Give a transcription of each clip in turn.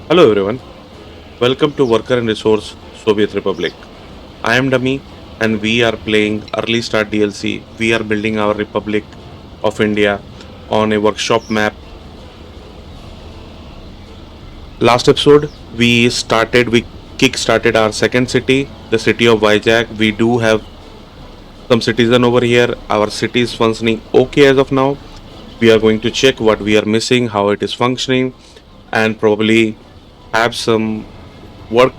Hello everyone, welcome to Worker and Resource Soviet Republic. I am Dummy and we are playing Early Start DLC. We are building our Republic of India on a workshop map. Last episode we kick-started our second city, the city of Vizag. We do have some citizen over here. Our city is functioning okay as of now. We are going to check what we are missing, how it is functioning, and probably have some work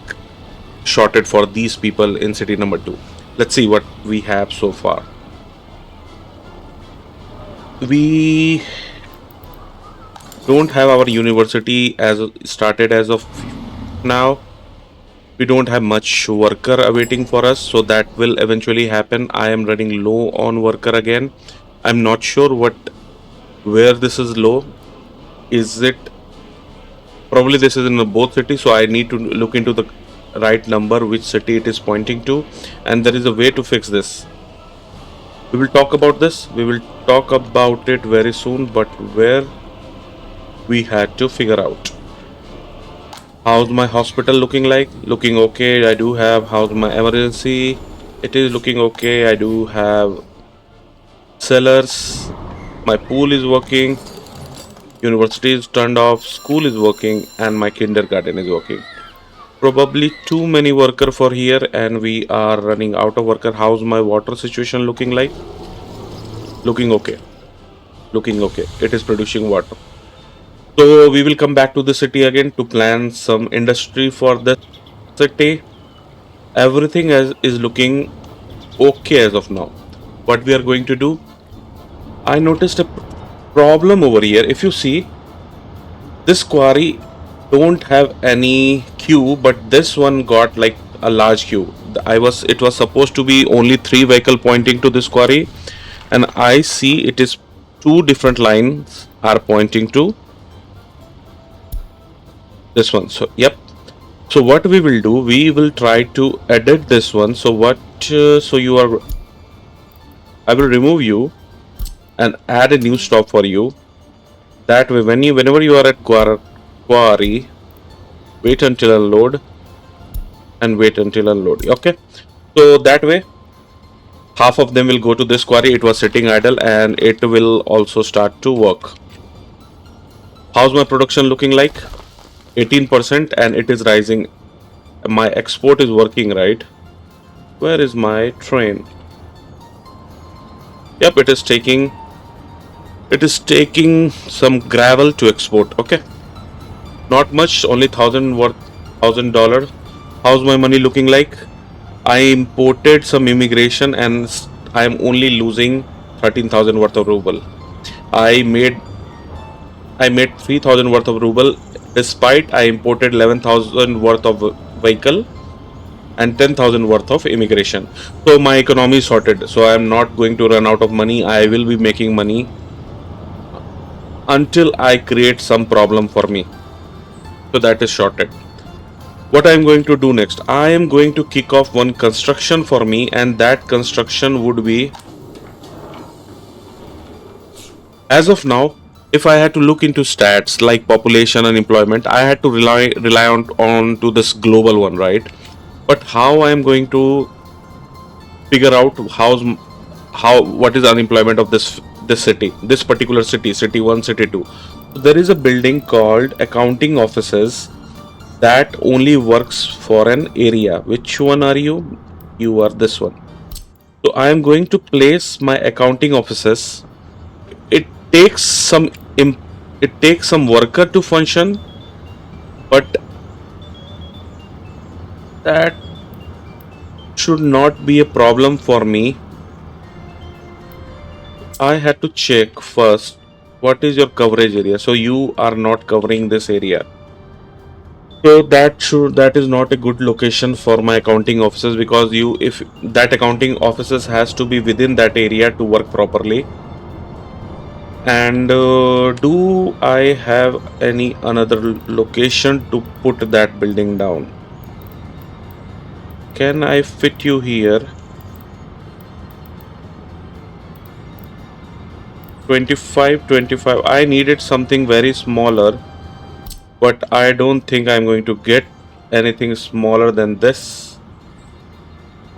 shorted for these people in city number 2. Let's see what we have so far. We don't have our university as started as of now. We don't have much worker awaiting for us, so that will eventually happen. I am running low on worker again. I'm not sure where this is low. Is it probably this is in both cities, so I need to look into the right number which city it is pointing to, and there is a way to fix this. We will talk about this. We will talk about it very soon, but where we had to figure out. How's my hospital looking like? Looking okay. I do have. How's my emergency? It is looking okay. I do have cellars. My pool is working. University is turned off. School is working, and my kindergarten is working. Probably too many worker for here, and we are running out of worker. How's my water situation looking like? Looking okay. Looking okay. It is producing water. So we will come back to the city again to plan some industry for the city. Everything is looking okay as of now. What we are going to do? I noticed a problem over here. If you see, this quarry don't have any queue, but this one got like a large queue. It was supposed to be only 3 vehicle pointing to this quarry, and I see it is two different lines are pointing to this one. So yep. So what we will do, we will try to edit this one. So what? So you are. I will remove you and add a new stop for you. That way, whenever you are at quarry, wait until unload and wait until unload. Okay. So that way, half of them will go to this quarry. It was sitting idle, and it will also start to work. How's my production looking like? 18%, and it is rising. My export is working, right? Where is my train? Yep, it is taking some gravel to export. Okay, not much, only $1,000. How's my money looking like? I imported some immigration and I am only losing 13,000 worth of ruble. I made 3,000 worth of ruble despite I imported 11,000 worth of vehicle and 10,000 worth of immigration. So my economy is sorted. So I am not going to run out of money. I will be making money until I create some problem for me. So that is sorted. What I am going to do next? I am going to kick off one construction for me, and that construction would be, as of now, if I had to look into stats like population and employment, I had to rely on to this global one, right? But how I am going to figure out how what is unemployment of this city, this particular city, city 1, city 2. There is a building called accounting offices that only works for an area. Which one are you? You are this one. So I am going to place my accounting offices. It takes some it takes some worker to function, but that should not be a problem for me. I had to check first what is your coverage area. So you are not covering this area. So that is not a good location for my accounting offices, because you if that accounting offices has to be within that area to work properly. And do I have any another location to put that building down? Can I fit you here? 25, 25. I needed something very smaller, but I don't think I'm going to get anything smaller than this.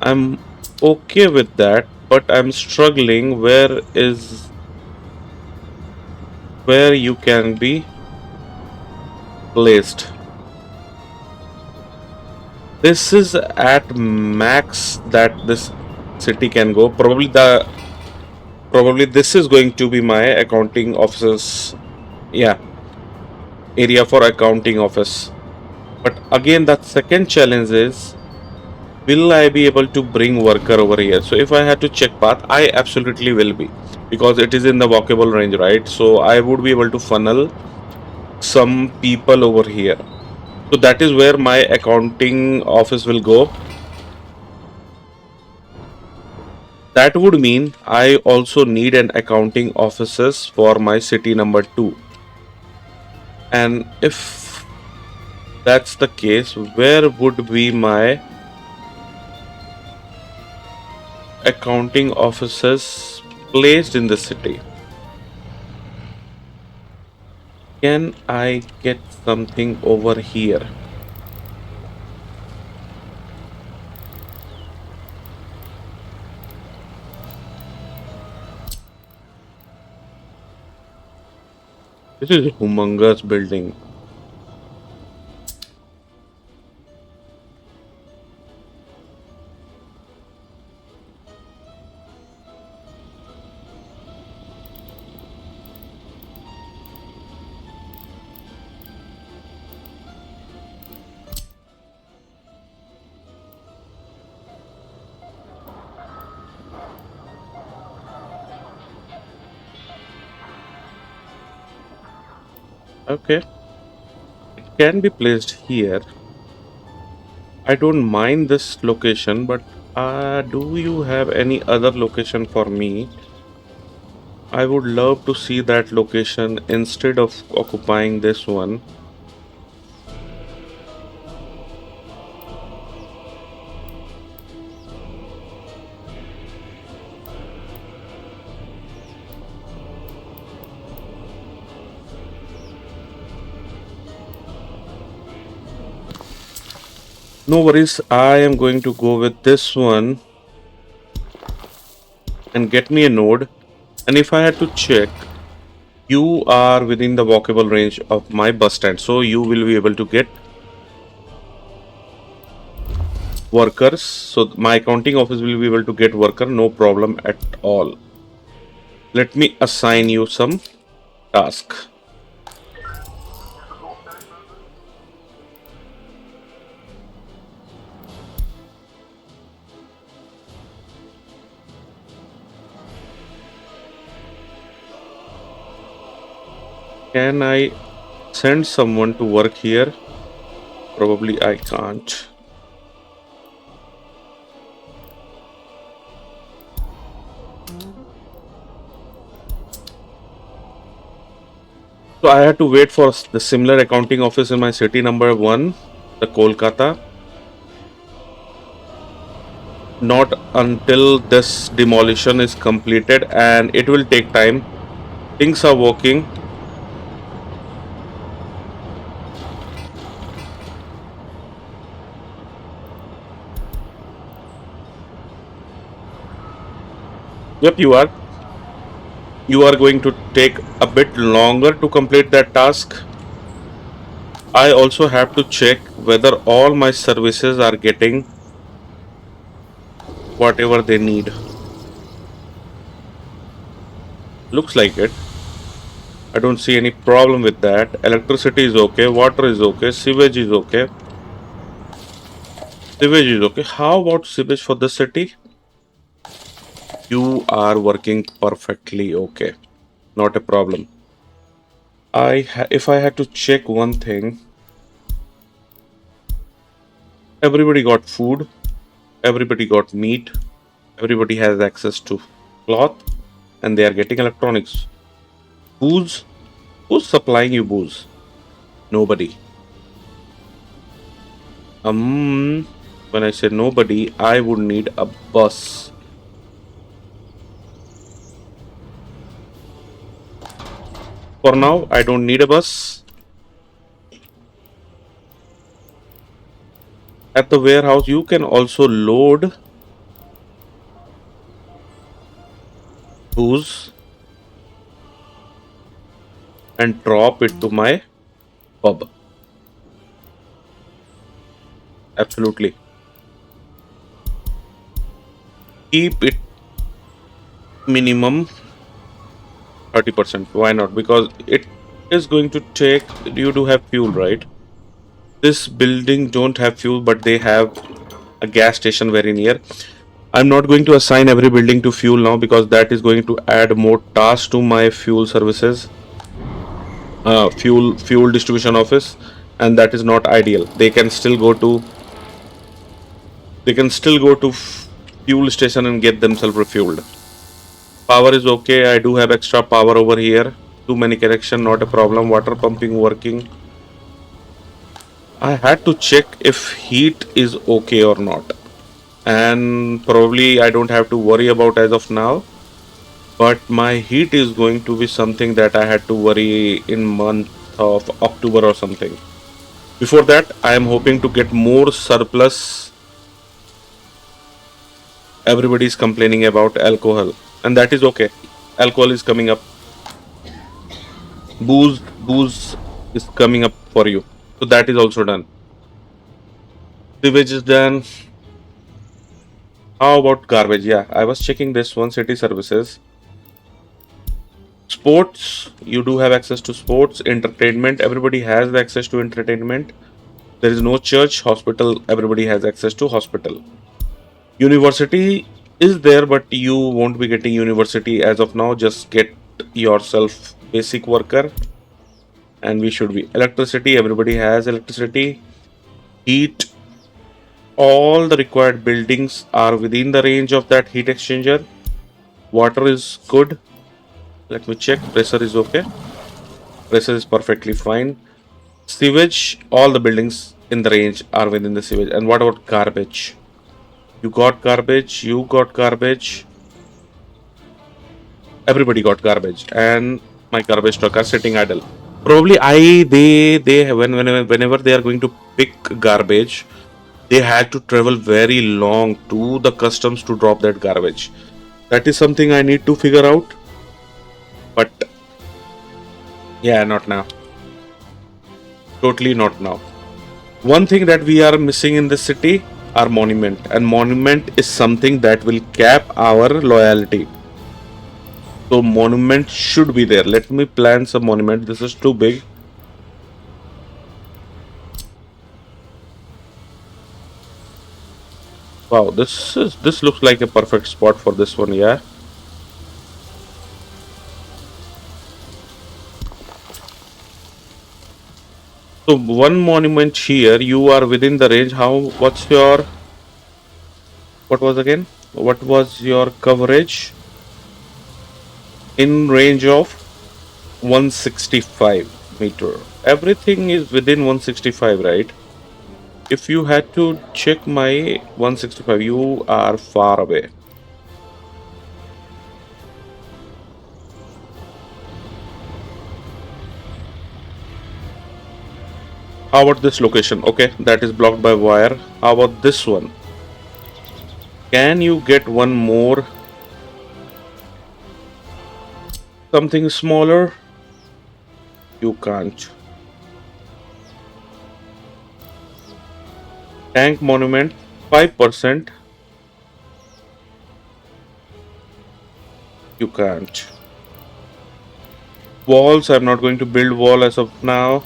I'm okay with that, but I'm struggling where you can be placed. This is at max that this city can go. Probably this is going to be my accounting officer's, yeah, area for accounting office. But again, that second challenge is, will I be able to bring worker over here? So if I had to check path, I absolutely will be, because it is in the walkable range, right? So I would be able to funnel some people over here. So that is where my accounting office will go. That would mean I also need an accounting offices for my city number 2. And if that's the case, where would be my accounting offices placed in the city? Can I get something over here? This is a humongous building. Okay, it can be placed here. I don't mind this location, but do you have any other location for me? I would love to see that location instead of occupying this one. No worries, I am going to go with this one and get me a node. And if I had to check, you are within the walkable range of my bus stand, so you will be able to get workers. So my accounting office will be able to get worker, no problem at all. Let me assign you some task. Can I send someone to work here? Probably I can't. So I had to wait for the similar accounting office in my city number 1, the Kolkata. Not until this demolition is completed, and it will take time. Things are working. Yep, you are going to take a bit longer to complete that task. I also have to check whether all my services are getting whatever they need. Looks like it. I don't see any problem with that. Electricity is okay, water is okay, sewage is okay. Sewage is okay. How about sewage for the city? You are working perfectly okay. Not a problem. If I had to check one thing, everybody got food, everybody got meat, everybody has access to cloth, and they are getting electronics. Booze? Who's supplying you booze? Nobody. When I say nobody, I would need a bus. For now, I don't need a bus. At the warehouse, you can also load booze and drop it to my pub. Absolutely. Keep it minimum 30%. Why not? Because it is going to take, you do have fuel, right? This building don't have fuel, but they have a gas station very near. I'm not going to assign every building to fuel now because that is going to add more tasks to my fuel services, fuel distribution office, and that is not ideal. They can still go to fuel station and get themselves refueled. Power is okay. I do have extra power over here. Too many connection, not a problem. Water pumping working. I had to check if heat is okay or not, and probably I don't have to worry about as of now. But my heat is going to be something that I had to worry in month of October or something. Before that, I am hoping to get more surplus. Everybody is complaining about alcohol, and that is okay. Alcohol is coming up. Booze is coming up for you. So that is also done. Sewage is done. How about garbage? Yeah, I was checking this one. City services. Sports, you do have access to sports. Entertainment, everybody has the access to entertainment. There is no church. Hospital, everybody has access to hospital. University is there, but you won't be getting university as of now. Just get yourself basic worker, and we should be. Electricity, everybody has electricity. Heat, all the required buildings are within the range of that heat exchanger. Water is good. Let me check. Pressure is okay. Pressure is perfectly fine. Sewage, all the buildings in the range are within the sewage. And what about garbage? You got garbage, you got garbage, everybody got garbage, and my garbage truck are sitting idle. Probably whenever they are going to pick garbage, they had to travel very long to the customs to drop that garbage. That is something I need to figure out. But yeah, not now. Totally not now. One thing that we are missing in the city are monument, and monument is something that will cap our loyalty. So monument should be there. Let me plan some monument. This is too big. Wow, this looks like a perfect spot for this one. Yeah. So one monument here. You are within the range. How? What's your? What was again? What was your coverage? In range of 165 meter. Everything is within 165, right? If you had to check my 165, you are far away. How about this location? Okay, that is blocked by wire. How about this one? Can you get one more? Something smaller? You can't. Tank monument, 5%. You can't. Walls, I'm not going to build wall as of now.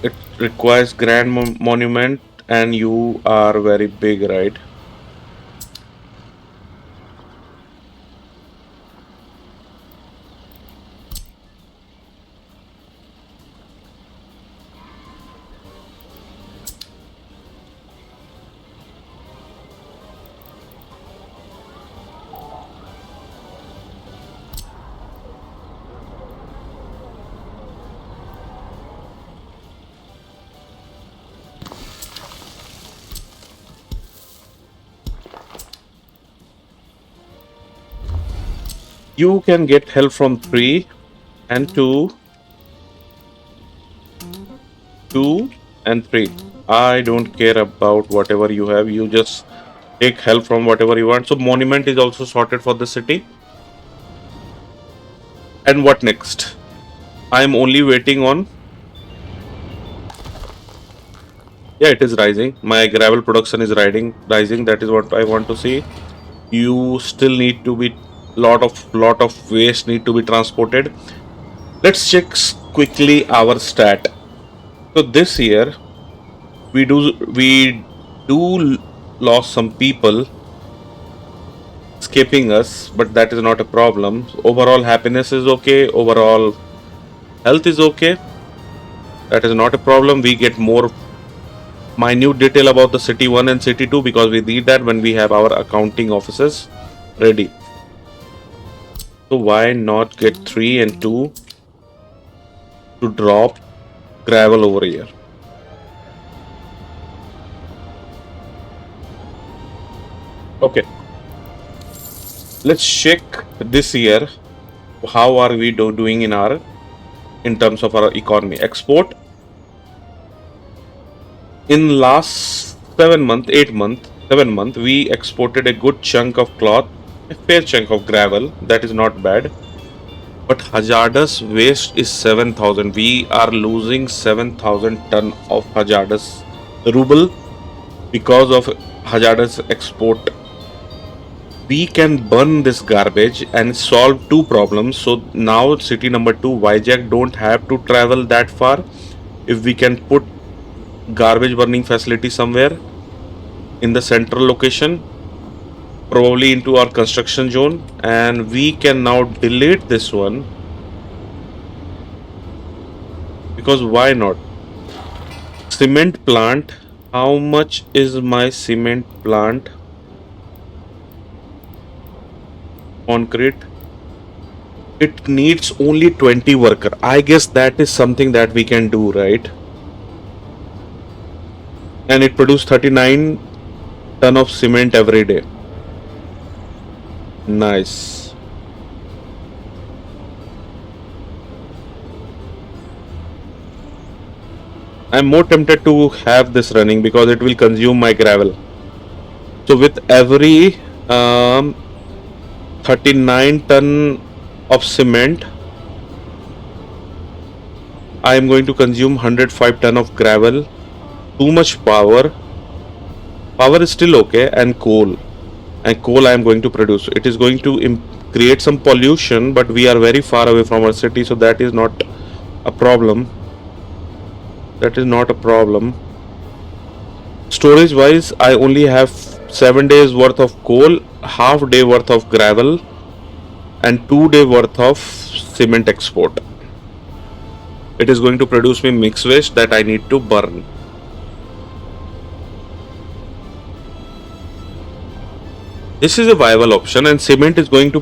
It requires grand monument, and you are very big, right? You can get help from 3 and 2, 2 and 3. I don't care about whatever you have. You just take help from whatever you want. So monument is also sorted for the city. And what next? I'm only waiting on. Yeah, it is rising. My gravel production is rising. That is what I want to see. You still need to be lot of waste need to be transported. Let's check quickly our stat. So this year we do lost some people escaping us, but that is not a problem. Overall happiness is okay. Overall health is okay. That is not a problem. We get more minute detail about the city 1 and city 2 because we need that when we have our accounting offices ready. So why not get 3 and 2 to drop gravel over here? Okay, let's check this year how are we doing in terms of our economy. Export in last 7 month, 8 month, 7 month, we exported a good chunk of cloth, a fair chunk of gravel. That is not bad. But hazardous waste is 7,000. We are losing 7,000 ton of hazardous ruble because of hazardous export. We can burn this garbage and solve two problems. So now city number 2, Vizag, don't have to travel that far. If we can put garbage burning facility somewhere in the central location, probably into our construction zone, and we can now delete this one because why not? Cement plant. How much is my cement plant? Concrete. It needs only 20 worker. I guess that is something that we can do, right? And it produces 39 ton of cement every day. Nice. I'm more tempted to have this running because it will consume my gravel. So with every 39 ton of cement, I am going to consume 105 ton of gravel. Too much power. Power is still okay, and coal. And coal I am going to produce. It is going to create some pollution, but we are very far away from our city, so that is not a problem. That is not a problem. Storage wise, I only have 7 days worth of coal, half day worth of gravel, and 2 day worth of cement export. It is going to produce me mixed waste that I need to burn. This is a viable option, and cement is going to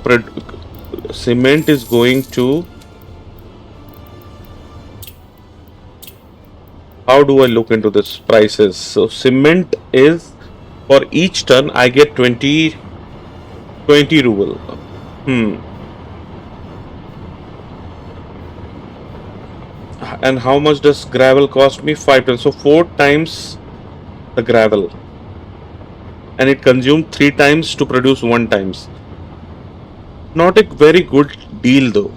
how do I look into this prices? So cement is, for each ton I get 20 ruble. And how much does gravel cost me? 5 tons. So 4 times the gravel, and it consumes 3 times to produce 1 times. Not a very good deal though.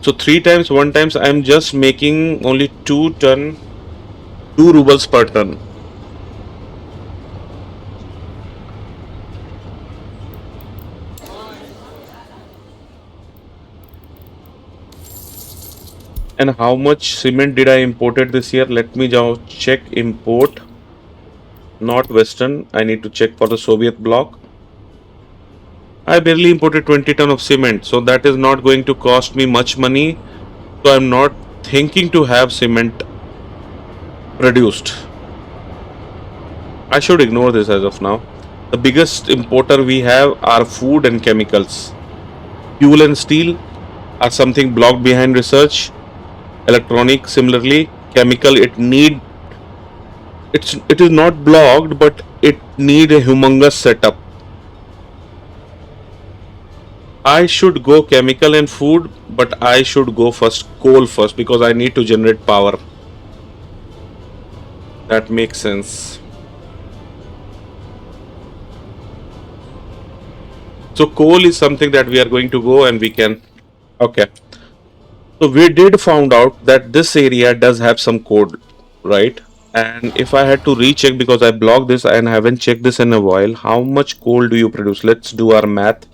So 3 times 1 times I am just making only 2 rubles per ton. And how much cement did I imported this year? Let me now check import. Not Western. I need to check for the Soviet bloc. I barely imported 20 ton of cement, so that is not going to cost me much money. So I'm not thinking to have cement produced. I should ignore this as of now. The biggest importer we have are food and chemicals. Fuel and steel are something blocked behind research. Electronic similarly. Chemical, it is not blocked, but it need a humongous setup. I should go chemical and food, but I should go first coal first because I need to generate power. That makes sense. So coal is something that we are going to go and we can. Okay. So we did found out that this area does have some code, right? And if I had to recheck because I blocked this and haven't checked this in a while, how much coal do you produce? Let's do our math.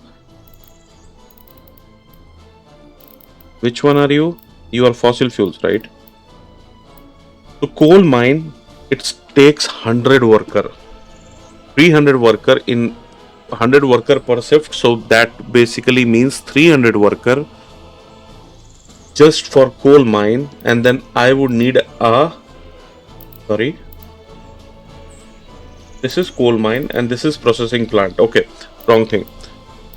Which one are you? You are fossil fuels, right? So coal mine, it takes 100 worker, 300 worker in 100 worker per shift. So that basically means 300 worker just for coal mine, and then I would need a sorry, this is coal mine and this is processing plant. Okay, wrong thing.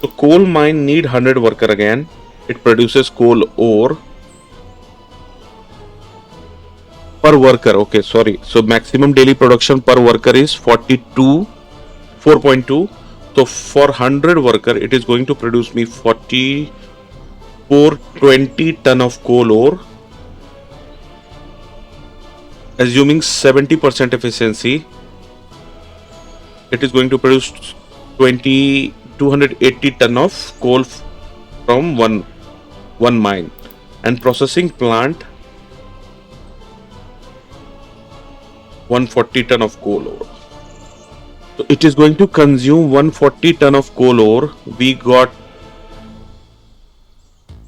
So coal mine need 100 worker again. It produces coal ore per worker. Okay, sorry. So maximum daily production per worker is 42 4.2. So for 100 worker it is going to produce me 4420 ton of coal ore, assuming 70% efficiency. It is going to produce 280 ton of coal from one mine, and processing plant 140 ton of coal ore. So it is going to consume 140 ton of coal ore. We got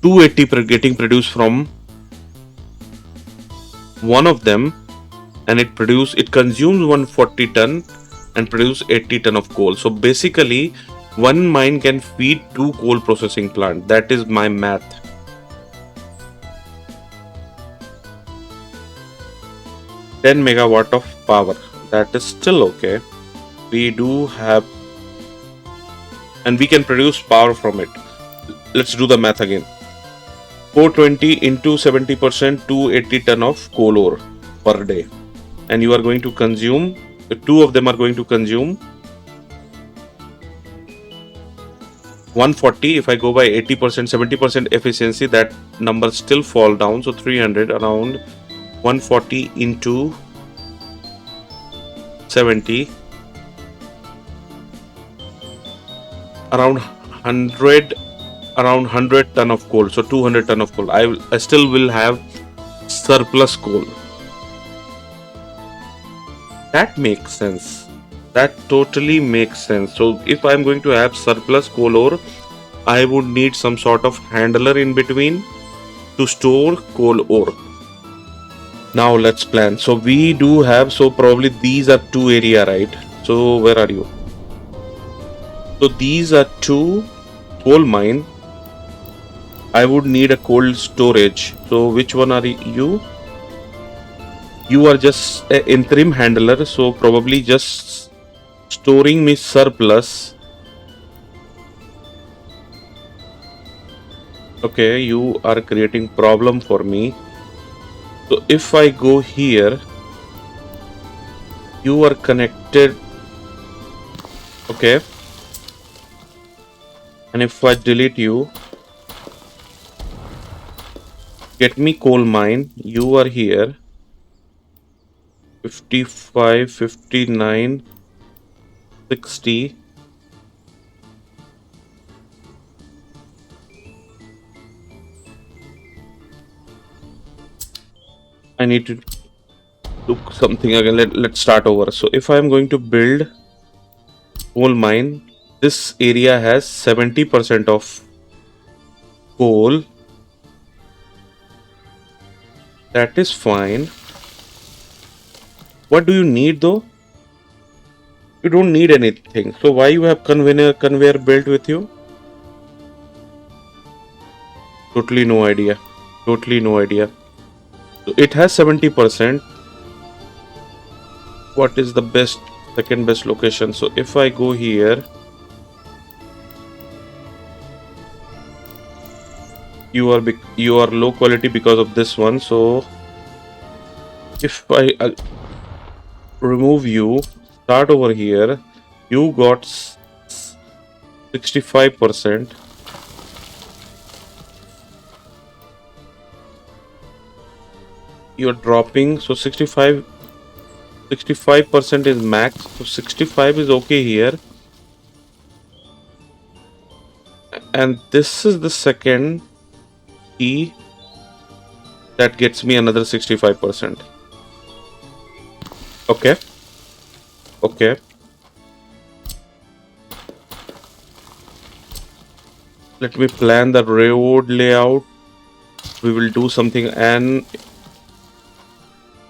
280 getting produced from one of them, and it consumes 140 ton and produce 80 ton of coal. So basically one mine can feed two coal processing plant. That is my math. 10 megawatt of power, that is still okay. We do have, and we can produce power from it. Let's do the math again. 420 into 70%, 280 ton of coal ore per day, and you are going to consume, the two of them are going to consume 140. If I go by 80%, 70% efficiency, that number still fall down. So 300, around 140 into 70, around 100 ton of coal. So 200 ton of coal. I still will have surplus coal. That makes sense. That totally makes sense. So if I'm going to have surplus coal ore, I would need some sort of handler in between to store coal ore. Now let's plan. So we do have, so probably these are two area, right? So where are you? So these are two coal mine. I would need a cold storage. So which one are you? You are just an interim handler, so probably just storing me surplus. Okay, you are creating problem for me. So if I go here, you are connected. Okay, and if I delete you, get me coal mine. You are here. 55, 59, 60. I need to do something again. Let's start over. So if I'm going to build coal mine, this area has 70% of coal. That is fine. What do you need though? You don't need anything. So why you have conveyor built with you? Totally no idea. Totally no idea. So it has 70%. What is the best, second best location? So if I go here, you are low quality because of this one. So if I remove you, start over here, you got 65%. You're dropping, so 65 65% is max, so 65 is okay here. And this is the second key that gets me another 65%. Okay, okay. Let me plan the road layout. We will do something. And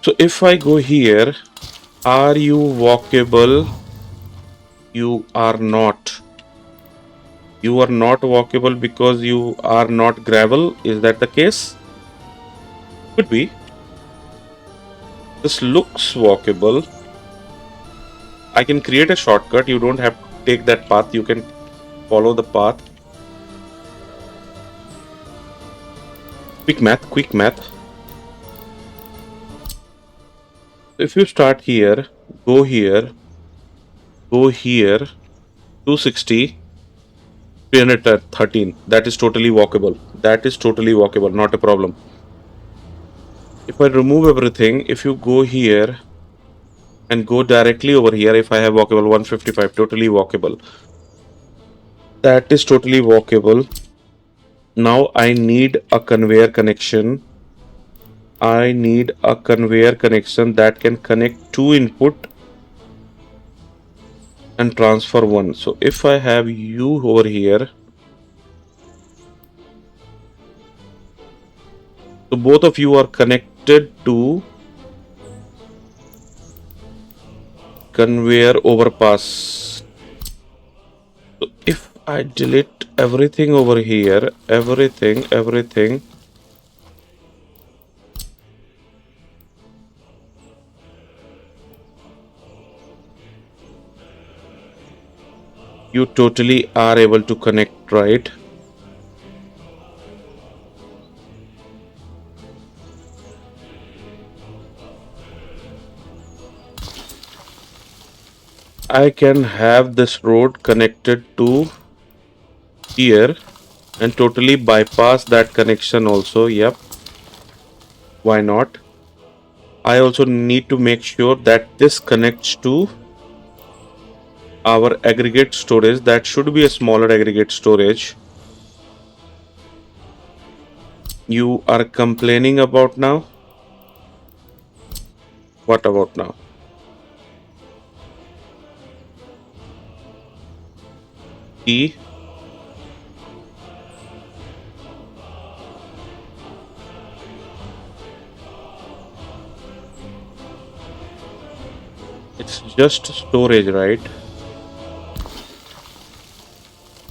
so if I go here, are you walkable? You are not. You are not walkable because you are not gravel. Is that the case? Could be. This looks walkable. I can create a shortcut. You don't have to take that path. You can follow the path. Quick math, quick math. If you start here, go here, go here, 260, 313. That is totally walkable. That is totally walkable. Not a problem. If I remove everything, if you go here and go directly over here, if I have walkable 155, totally walkable. That is totally walkable. Now I need a conveyor connection. I need a conveyor connection that can connect two input and transfer one. So if I have you over here, so both of you are connected to conveyor overpass. So if I delete everything over here, everything, you totally are able to connect, right? I can have this road connected to here and totally bypass that connection also. Yep, why not? I also need to make sure that this connects to our aggregate storage. That should be a smaller aggregate storage. You are complaining about now? What about now? E. It's just storage, right?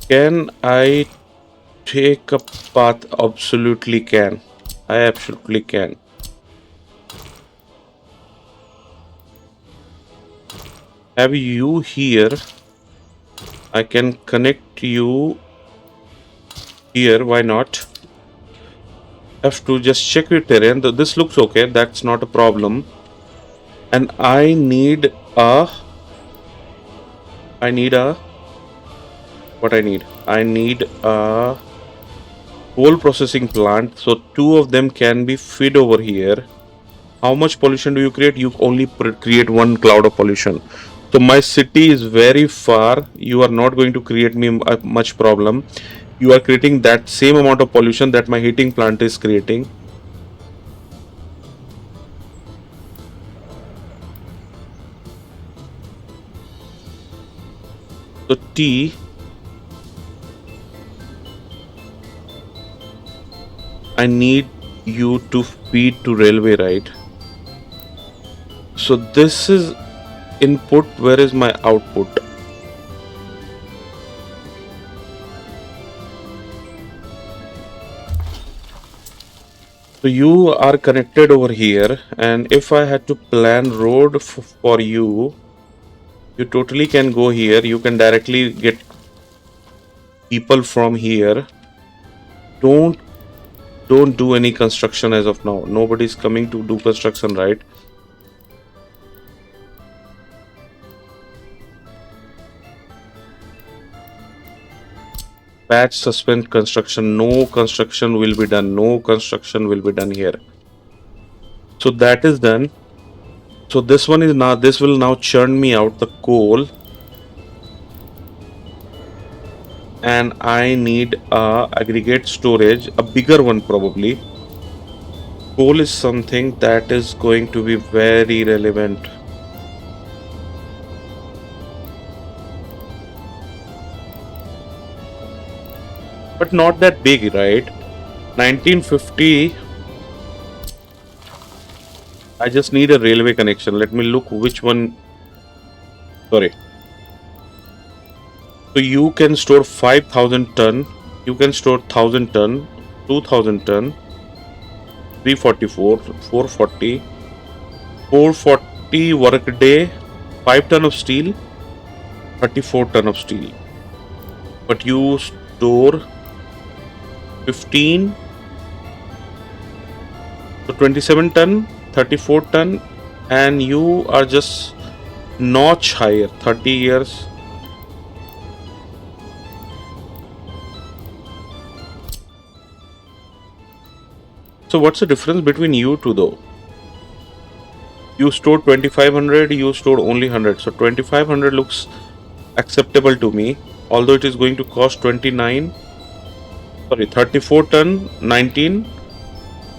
Can I take a path? Absolutely can. I absolutely can. Have you here? I can connect you here. Why not? Have to just check your terrain. This looks okay. That's not a problem. And I need a. What I need? I need a coal processing plant. So two of them can be fed over here. How much pollution do you create? You only create one cloud of pollution. So my city is very far. You are not going to create me much problem. You are creating that same amount of pollution that my heating plant is creating. So T, I need you to feed to railway, right? So this is input. Where is my output? So you are connected over here, and if I had to plan road for you, you totally can go here. You can directly get people from here. Don't do any construction as of now. Nobody's coming to do construction, right? Patch, suspend construction. No construction will be done. No construction will be done here. So that is done. So this one is now, this will now churn me out the coal, and I need a aggregate storage, a bigger one probably. Coal is something that is going to be very relevant, but not that big, right? 1950. I just need a railway connection. Let me look which one. Sorry. So you can store 5,000 ton. You can store 1,000 ton, 2,000 ton, 344, 440, 440 work day, 5 ton of steel, 34 ton of steel. But you store 15, so 27 ton, 34 ton, and you are just notch higher, 30 years. So what's the difference between you two though? You stored 2500, you stored only 100. So 2500 looks acceptable to me, although it is going to cost 29, sorry, 34 ton 19,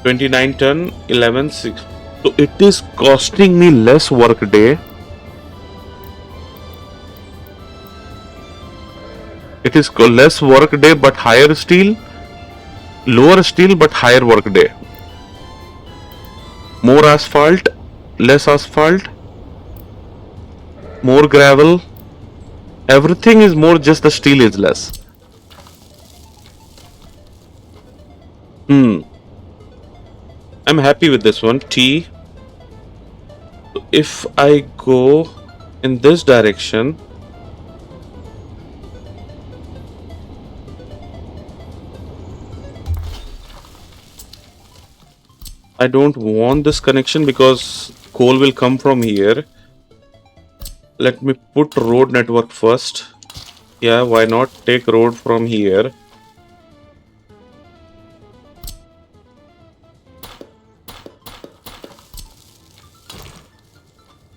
29 ton 11 6. So it is costing me less work day. It is less work day but higher steel, lower steel but higher work day. More asphalt, less asphalt, more gravel. Everything is more, just the steel is less. I'm happy with this one. T. If I go in this direction, I don't want this connection because coal will come from here. Let me put road network first. Yeah, why not take road from here?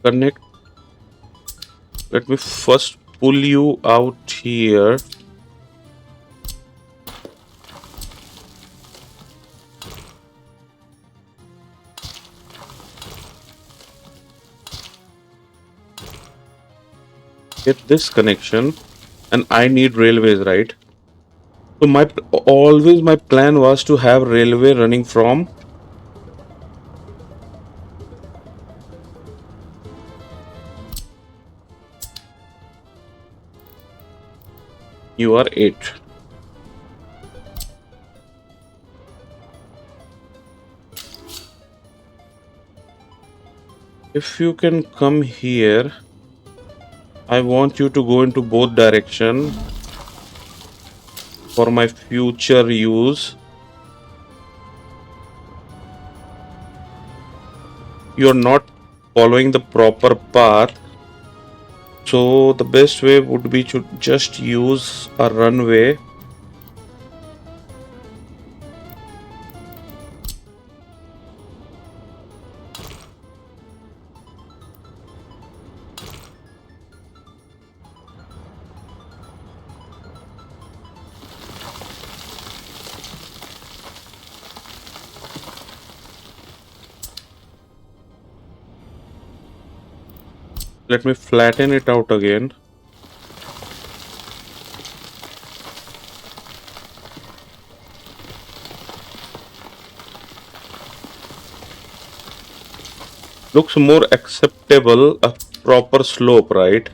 Connect. Let me first pull you out here. Get this connection, and I need railways, right? So always my plan was to have railway running from. You are 8. If you can come here, I want you to go into both direction for my future use. You're not following the proper path. So the best way would be to just use a runway. Let me flatten it out again. Looks more acceptable, a proper slope, right?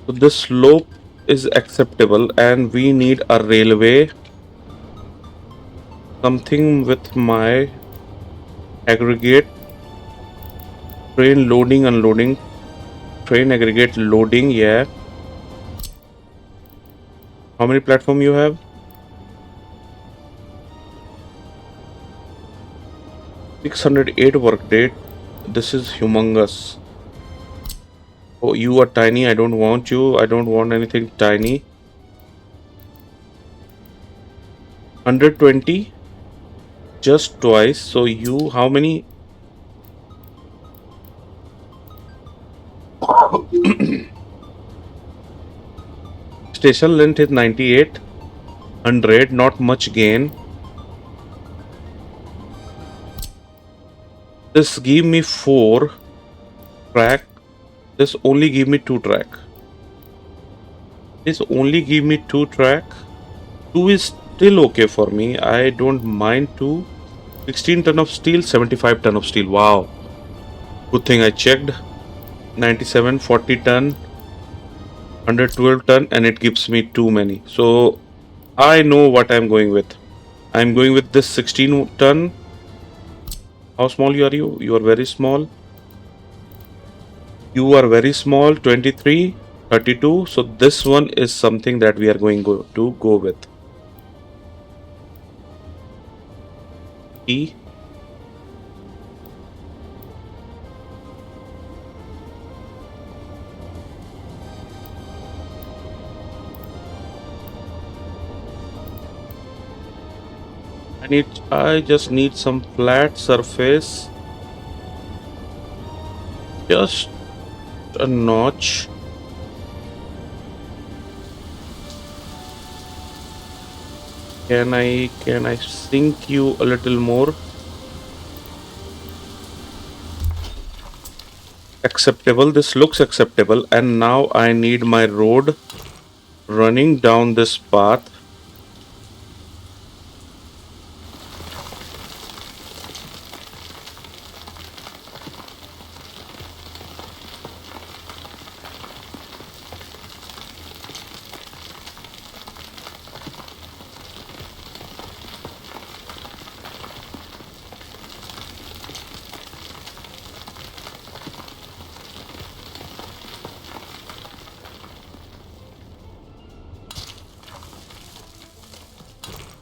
So this slope is acceptable, and we need a railway. Something with my aggregate train loading, unloading, train aggregate loading. Yeah. How many platform you have? 608 workday. This is humongous. Oh, you are tiny. I don't want you. I don't want anything tiny. 120. Just twice. So you, how many? Station length is 98, 100, not much gain. This give me 4 track. This only give me 2 track. This only give me 2 track. 2 is still okay for me. I don't mind 2. 16 ton of steel, 75 ton of steel. Wow. Good thing I checked. 97, 40 ton, 112 ton, and it gives me too many. So I know what I'm going with. I'm going with this 16 ton. How small are you? You are very small. You are very small, 23, 32. So this one is something that we are going to go with. E. I just need some flat surface. Just a notch. Can I sink you a little more? Acceptable. This looks acceptable. And now I need my road running down this path.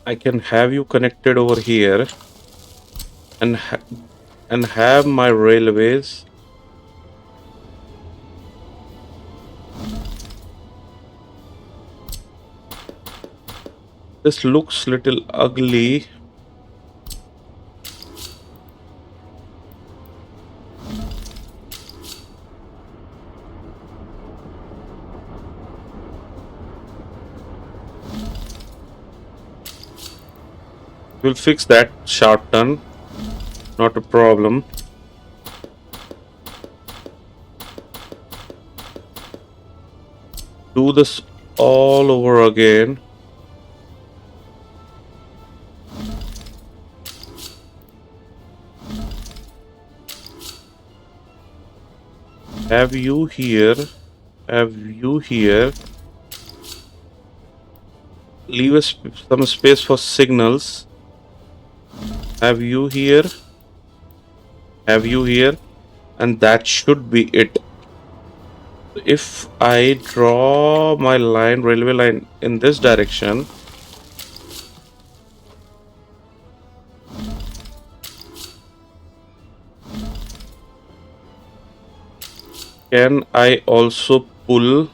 I can have you connected over here and and have my railways. This looks little ugly. We'll fix that sharp turn. Not a problem. Do this all over again. Have you here. Have you here. Leave some space for signals. Have you here. Have you here. And that should be it. If I draw my line, railway line in this direction, can I also pull?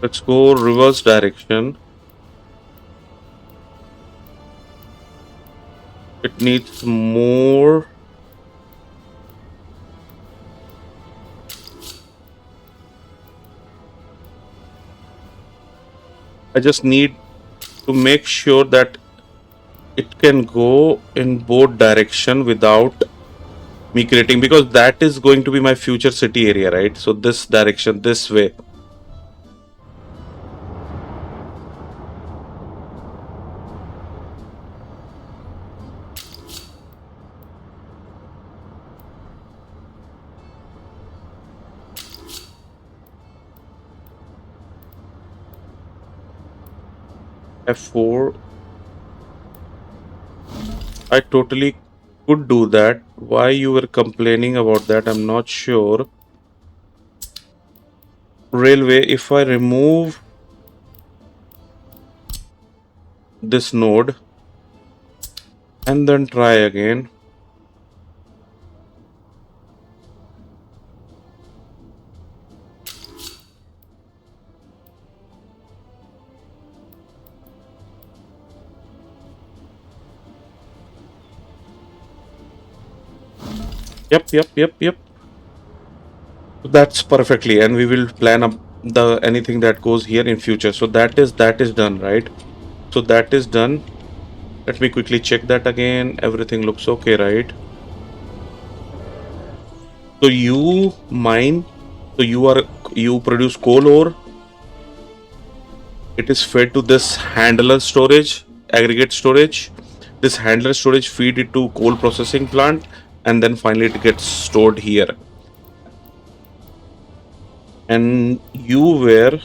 Let's go reverse direction. It needs more. I just need to make sure that it can go in both direction without me creating, because that is going to be my future city area, right? So this direction, this way. F4. I totally could do that. Why you were complaining about that, I'm not sure. Railway, if I remove this node and then try again, Yep. That's perfectly, and we will plan up the anything that goes here in future. So that is done, right? So that is done. Let me quickly check that again. Everything looks okay, right? So you mine, so you produce coal ore. It is fed to this handler storage, aggregate storage. This handler storage feed it to coal processing plant, and then finally it gets stored here. And you were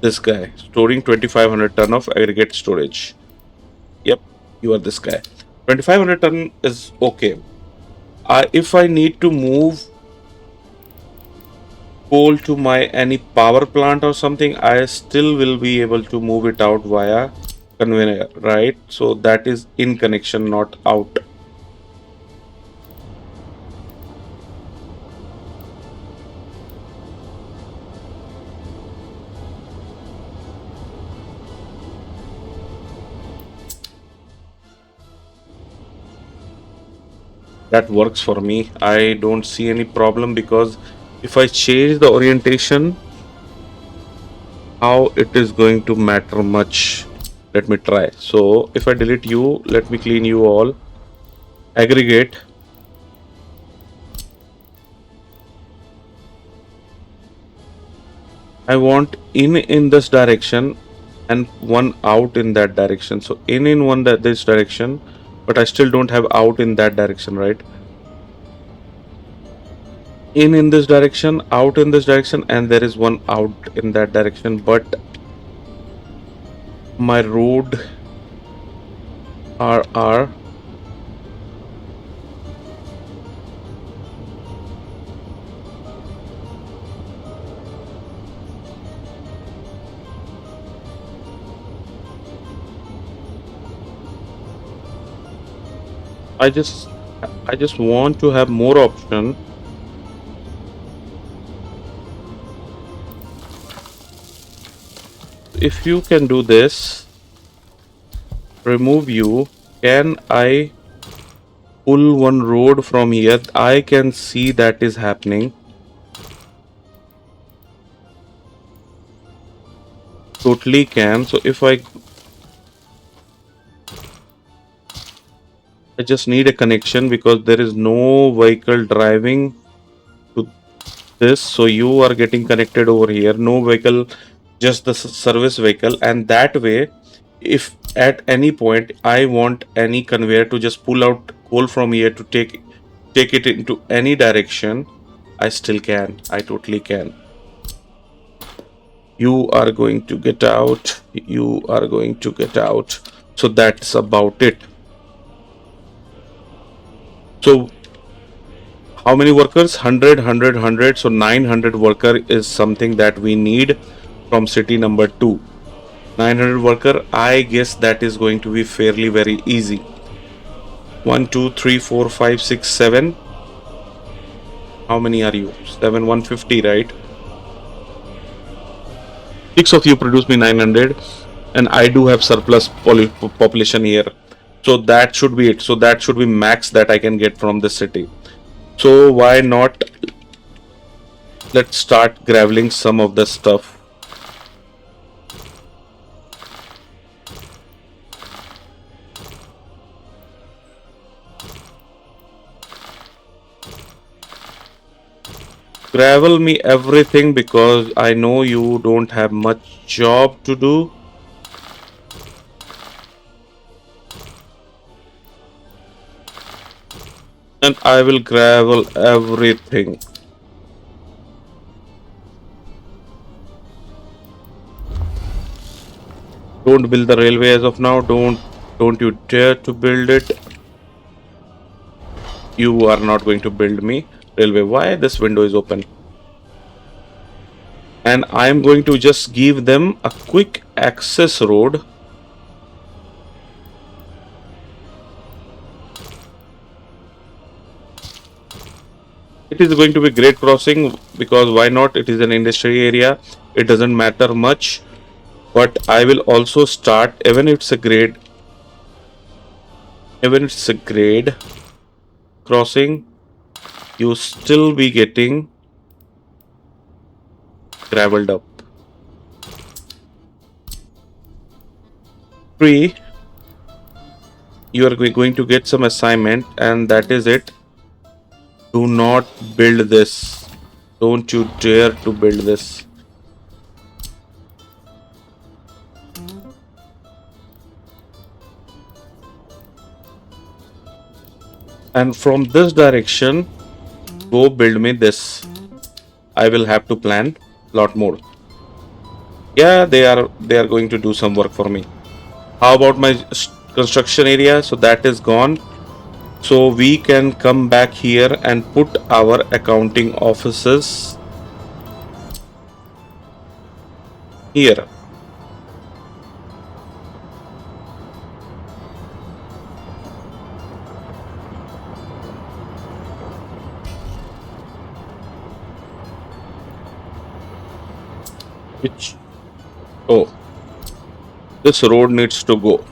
this guy storing 2500 ton of aggregate storage. Yep, you are this guy. 2500 ton is okay. If I need to move coal to my any power plant or something, I still will be able to move it out via conveyor, right? So that is in connection, not out. That works for me. I don't see any problem because if I change the orientation, how it is going to matter much. Let me try. So if I delete you, let me clean you all. Aggregate. I want in this direction and one out in that direction. So in one that this direction, but I still don't have out in that direction, right? In this direction, out in this direction, and there is one out in that direction. But my road are I just I just want to have more option. If you can do this, remove you, can I pull one road from here? I can see that is happening. Totally can. So if I just need a connection because there is no vehicle driving to this. So you are getting connected over here. No vehicle, just the service vehicle. And that way, if at any point I want any conveyor to just pull out coal from here to take it into any direction, I still can. I totally can. You are going to get out. You are going to get out. So that's about it. So how many workers? 100. So 900 worker is something that we need from city number 2. 900 worker, I guess that is going to be fairly very easy. 1 2 3 4 5 6 7. How many are you? 7 150, right? 6 of you produce me 900, and I do have surplus population here. So that should be it. So that should be max that I can get from the city. So why not, let's start graveling some of the stuff. Gravel me everything because I know you don't have much job to do. And I will gravel everything. Don't build the railway as of now. Don't you dare to build it. You are not going to build me railway. Why this window is open? And I am going to just give them a quick access road. It is going to be great crossing because why not? It is an industry area. It doesn't matter much. But I will also start, even if it's a grade, crossing, you still be getting graveled up. 3, you are going to get some assignment, and that is it. Do not build this. Don't you dare to build this. And from this direction, go build me this. I will have to plan lot more. Yeah, they are going to do some work for me. How about my construction area? So that is gone. So we can come back here and put our accounting offices here. Which, oh, this road needs to go.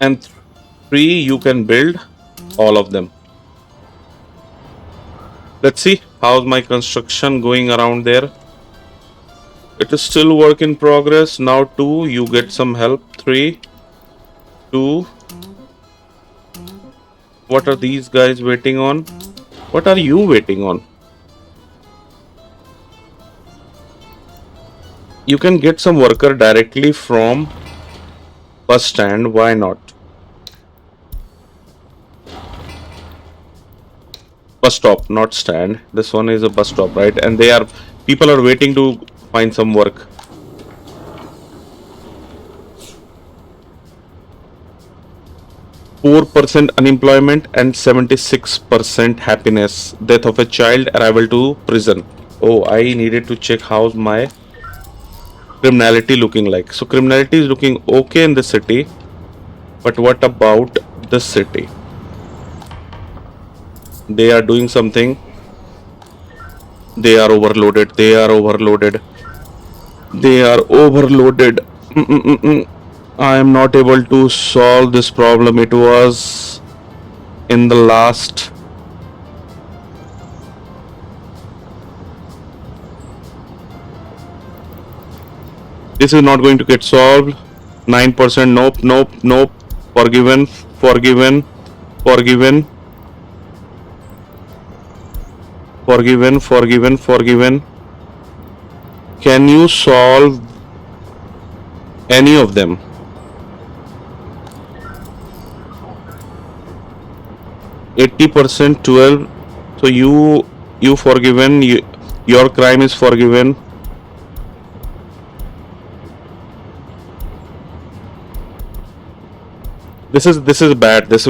And 3, you can build all of them. Let's see how's my construction going around there. It is still work in progress. Now 2, you get some help. 3, 2. What are these guys waiting on? What are you waiting on? You can get some worker directly from bus stand. Why not? Bus stop, not stand. This one is a bus stop, right? And people are waiting to find some work. 4% unemployment and 76% happiness. Death of a child, arrival to prison. Oh, I needed to check how's my criminality looking like. So criminality is looking okay in the city, but what about the city? They are doing something. They are overloaded. They are overloaded. They are overloaded. I am not able to solve this problem. It was in the last. This is not going to get solved. 9%. Nope, nope, nope. Forgiven, forgiven, forgiven, forgiven, forgiven, forgiven. Can you solve any of them? 80%, 12. So you forgiven. Your crime is forgiven. This is bad. This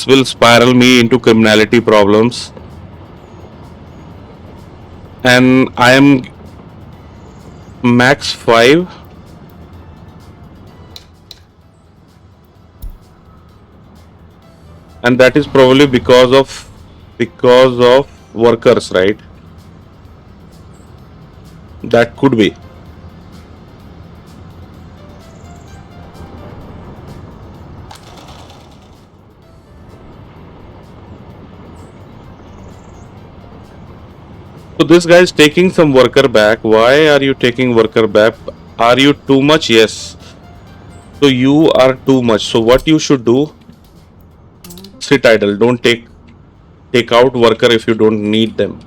will spiral me into criminality problems. And I am max 5. And that is probably because of workers, right? That could be. So this guy is taking some worker back. Why are you taking worker back? Are you too much? Yes. So you are too much. So what you should do? Sit idle. Don't take out worker if you don't need them.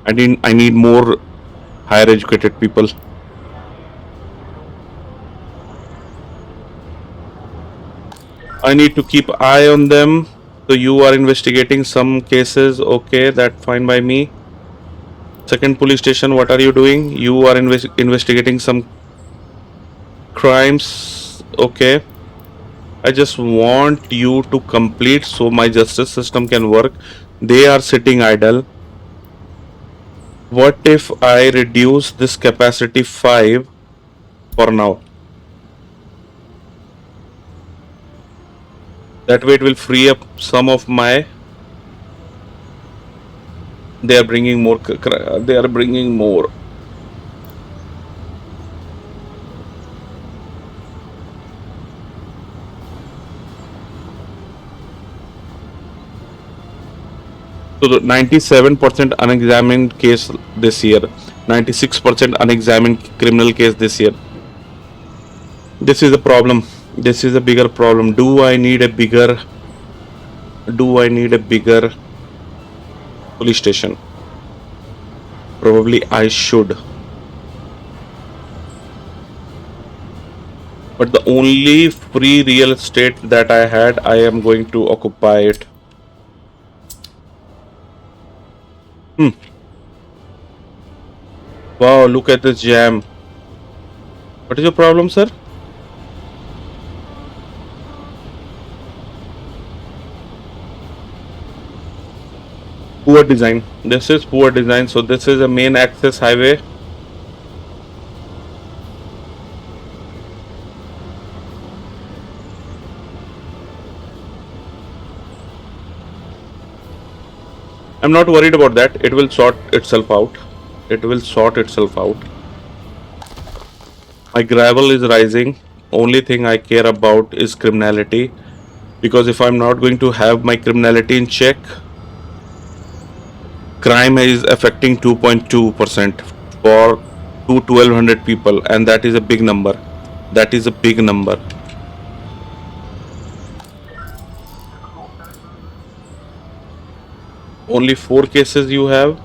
I need more higher educated people. I need to keep eye on them. So you are investigating some cases. Okay, that fine by me. Second police station, what are you doing? You are investigating some crimes. Okay. I just want you to complete so my justice system can work. They are sitting idle. What if I reduce this capacity 5 for now? That way it will free up some of my. They are bringing more. They are bringing more. So the 97% unexamined case this year, 96% unexamined criminal case this year. This is a problem. This is a bigger problem. Do I need a bigger? Do I need a bigger police station? Probably I should. But the only free real estate that I had, I am going to occupy it. Hmm. Wow, look at this jam. What is your problem, sir? Poor design. This is poor design. So this is a main access highway. I'm not worried about that. It will sort itself out. It will sort itself out. My gravel is rising. Only thing I care about is criminality. Because if I'm not going to have my criminality in check, crime is affecting 2.2% for 1200 people, and that is a big number. That is a big number. Only 4 cases you have.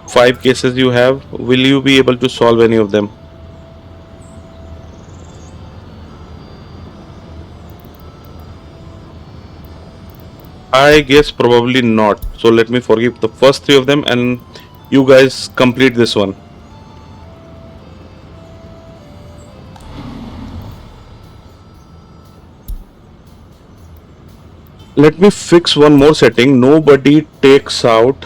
5 cases you have. Will you be able to solve any of them? I guess probably not. So let me forgive the first 3 of them and you guys complete this one. Let me fix one more setting. Nobody takes out.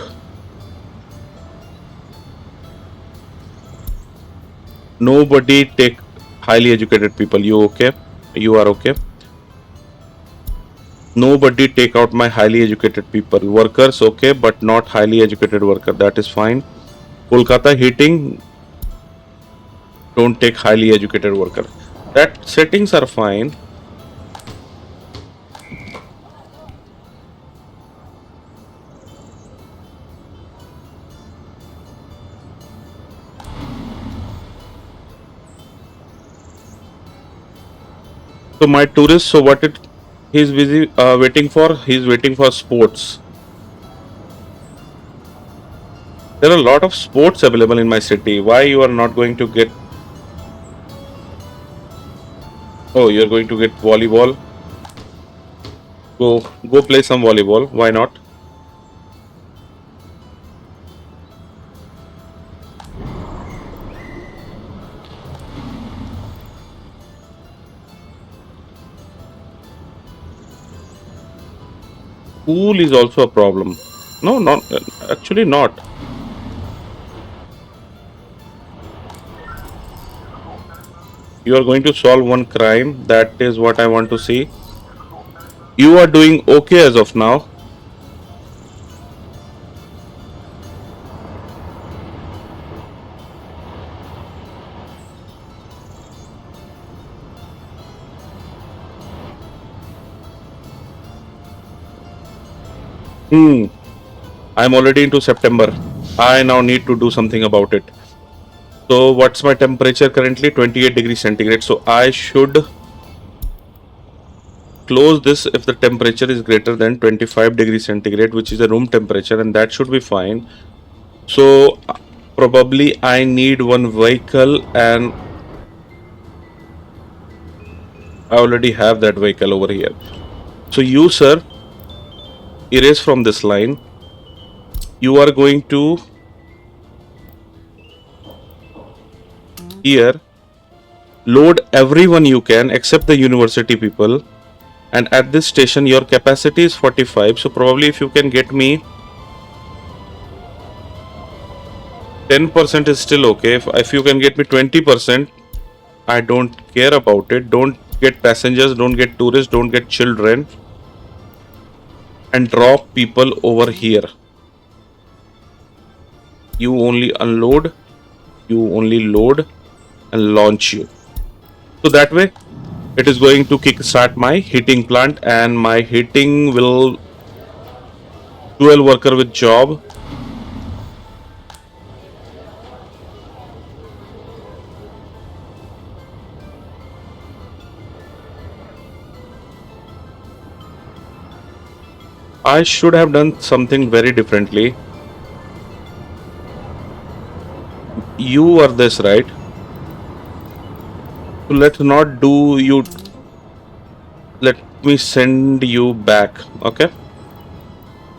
Nobody take highly educated people. You okay? You are okay? Nobody take out my highly educated people. Workers okay, but not highly educated worker. That is fine. Kolkata heating. Don't take highly educated worker. That settings are fine. So my tourist. So what it he's busy waiting for? He's waiting for sports. There are a lot of sports available in my city. Why you are not going to get? Oh, you're going to get volleyball. Go play some volleyball. Why not? Pool is also a problem. No, not actually not. You are going to solve one crime. That is what I want to see. You are doing okay as of now. Hmm. I'm already into September. I now need to do something about it. So what's my temperature currently? 28 degrees centigrade. So I should close this if the temperature is greater than 25 degrees centigrade, which is a room temperature, and that should be fine. So probably I need one vehicle, and I already have that vehicle over here. So you, sir, erase from this line. You are going to here load everyone you can except the university people, and at this station your capacity is 45, so probably if you can get me 10% is still okay. If you can get me 20%, I don't care about it. Don't get passengers, don't get tourists, don't get children, and drop people over here. You only unload, you only load and launch you. So that way it is going to kickstart my heating plant, and my heating will 12 worker with job. I should have done something very differently. You are this, right? So let's not do you. Let me send you back, okay?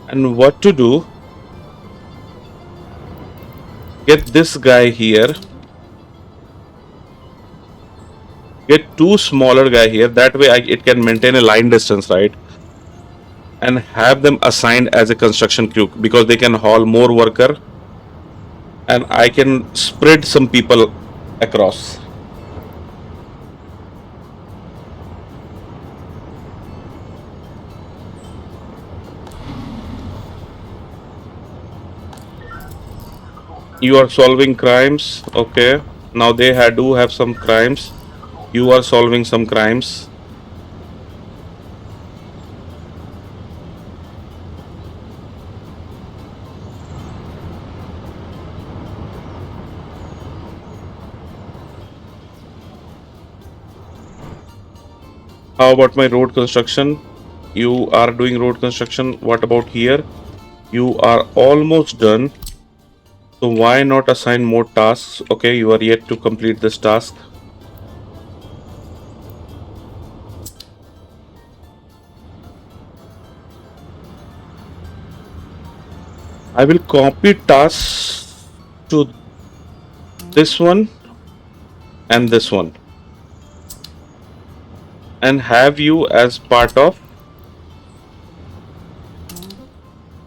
And what to do? Get this guy here. Get two smaller guy here. That way it can maintain a line distance, right? And have them assigned as a construction crew because they can haul more worker, and I can spread some people across. You are solving crimes, okay? Now they do have some crimes. You are solving some crimes. How about my road construction? You are doing road construction. What about here? You are almost done. So why not assign more tasks? Okay, you are yet to complete this task. I will copy tasks to this one and this one, and have you as part of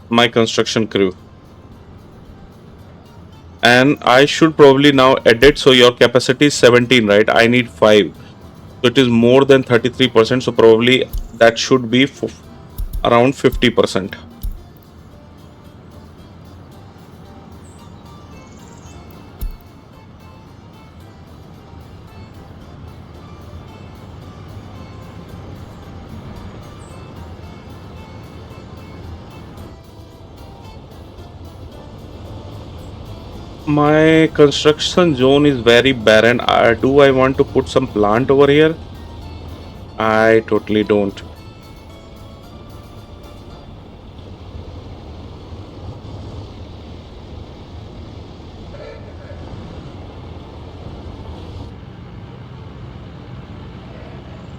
my construction crew. And I should probably now edit. So your capacity is 17, right? I need 5. So it is more than 33%. So probably that should be around 50%. My construction zone is very barren. Do I want to put some plant over here? I totally don't.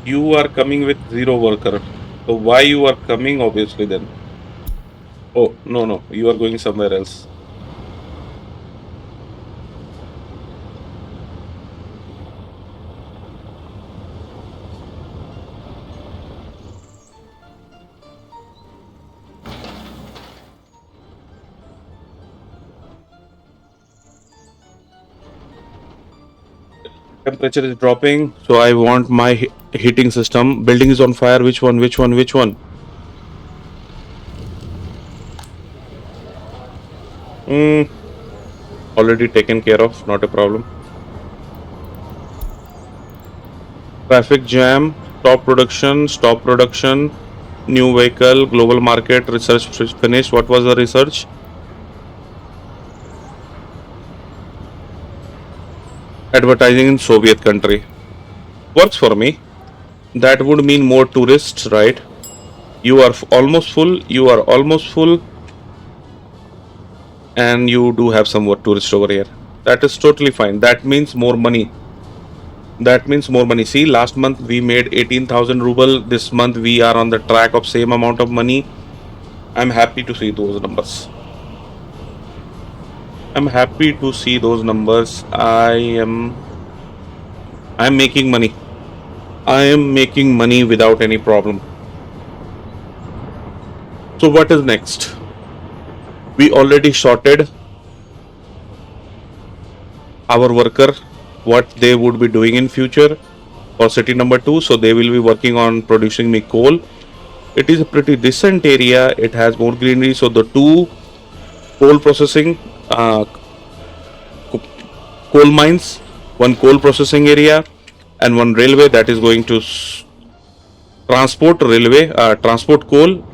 You are coming with 0 worker. So why you are coming obviously then? Oh, no, no. You are going somewhere else. Temperature is dropping. So I want my heating system. Building is on fire. Which one? Which one? Which one? Hmm. Already taken care of. Not a problem. Traffic jam. Stop production. Stop production. New vehicle. Global market. Research finished. What was the research? Advertising in Soviet country. Works for me. That would mean more tourists, right? You are almost full. You are almost full. And you do have some more tourists over here. That is totally fine. That means more money. That means more money. See, last month we made 18,000 ruble. This month we are on the track of same amount of money. I'm happy to see those numbers. I'm happy to see those numbers. I'm making money. I am making money without any problem. So what is next? We already sorted our worker what they would be doing in future for city number 2. So they will be working on producing me coal. It is a pretty decent area. It has more greenery. So the two coal processing uh, coal mines, one coal processing area, and one railway that is going to transport coal.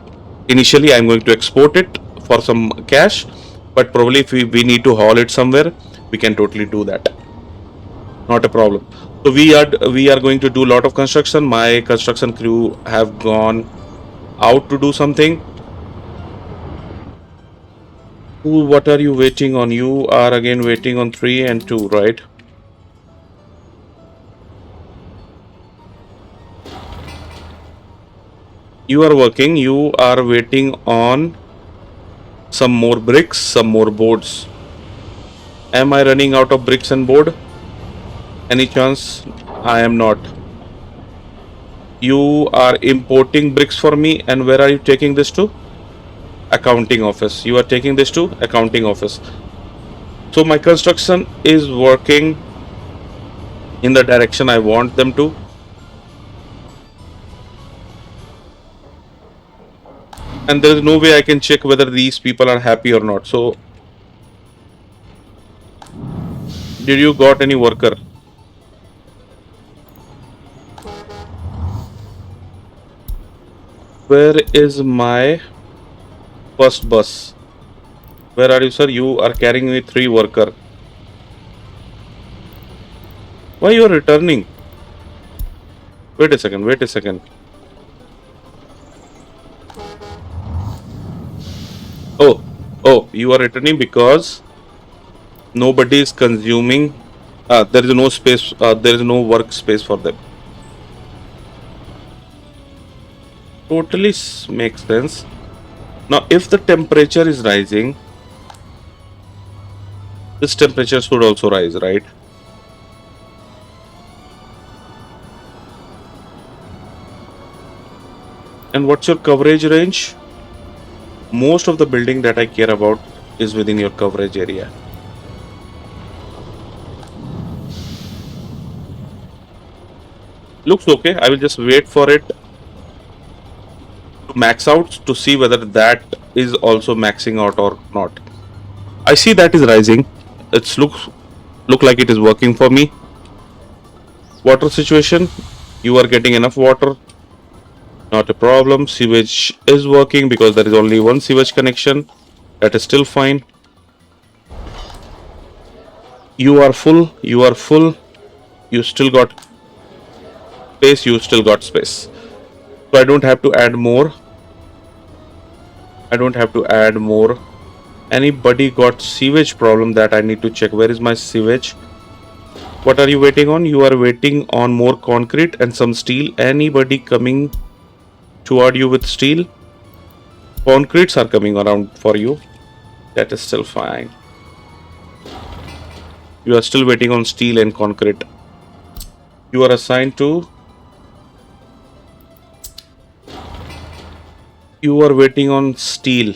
Initially I'm going to export it for some cash, but probably if we need to haul it somewhere, we can totally do that, not a problem. So we are going to do a lot of construction. My construction crew have gone out to do something. What are you waiting on? You are again waiting on 3 and 2, right? You are working, you are waiting on some more bricks, some more boards. Am I running out of bricks and board? Any chance? I am not. You are importing bricks for me, and where are you taking this to? Accounting office. You are taking this to accounting office. So my construction is working in the direction I want them to. And there is no way I can check whether these people are happy or not. So did you got any worker? Where is my first bus? Where are you, sir? You are carrying me 3 worker. Why you are returning? Wait a second, wait a second. Oh, oh, you are returning because nobody is consuming. There is no space. There is no workspace for them. Totally makes sense. Now, if the temperature is rising, this temperature should also rise, right? And what's your coverage range? Most of the building that I care about is within your coverage area. Looks okay. I will just wait for it to max out to see whether that is also maxing out or not. I see that is rising. It's look like it is working for me. Water situation, you are getting enough water, not a problem. Sewage is working because there is only one sewage connection. That is still fine. You are full, you are full. You still got space, you still got space. So I don't have to add more. I don't have to add more. Anybody got sewage problem that I need to check? Where is my sewage? What are you waiting on? You are waiting on more concrete and some steel. Anybody coming toward you with steel? Concretes are coming around for you. That is still fine. You are still waiting on steel and concrete. You are assigned to. You are waiting on steel.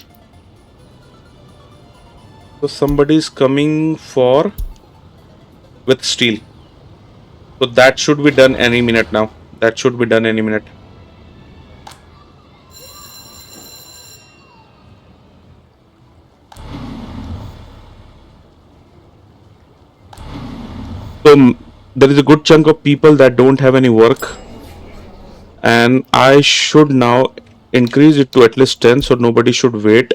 So somebody is coming for with steel. So that should be done any minute now. That should be done any minute. So there is a good chunk of people that don't have any work, and I should now increase it to at least 10 so nobody should wait.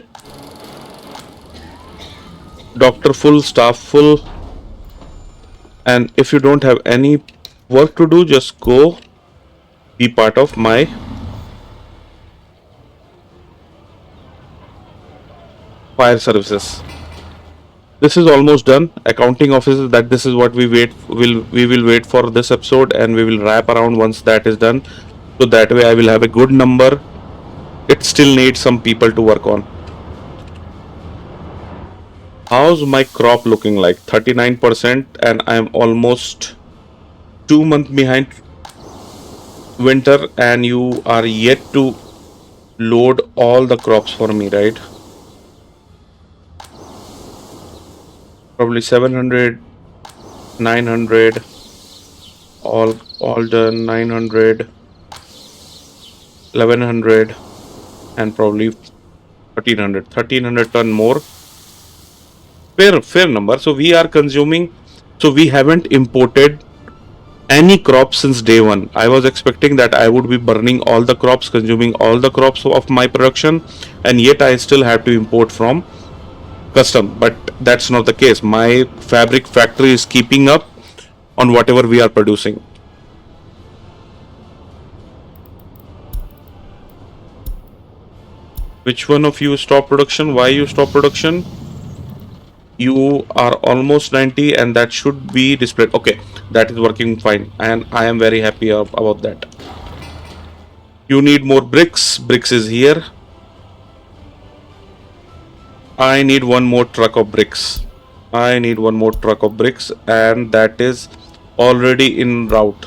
Doctor full, staff full, and if you don't have any work to do, just go be part of my fire services. This is almost done. Accounting offices, that this is what we will wait for this episode, and we will wrap around once that is done. So that way I will have a good number. It still needs some people to work on. How's my crop looking like? 39%, and I'm almost 2 months behind winter, and you are yet to load all the crops for me, right? Probably 700, 900, all done. 900, 1100, and probably 1300 ton more. Fair number. So we are consuming. So we haven't imported any crops since day one. I was expecting that I would be burning all the crops, consuming all the crops of my production, and yet I still have to import from custom. But that's not the case. My fabric factory is keeping up on whatever we are producing. Which one of you stop production? Why you stop production? You are almost 90, and that should be displayed. Okay, that is working fine, and I am very happy about that. You need more bricks. Bricks is here. I need one more truck of bricks. I need one more truck of bricks, and that is already in route.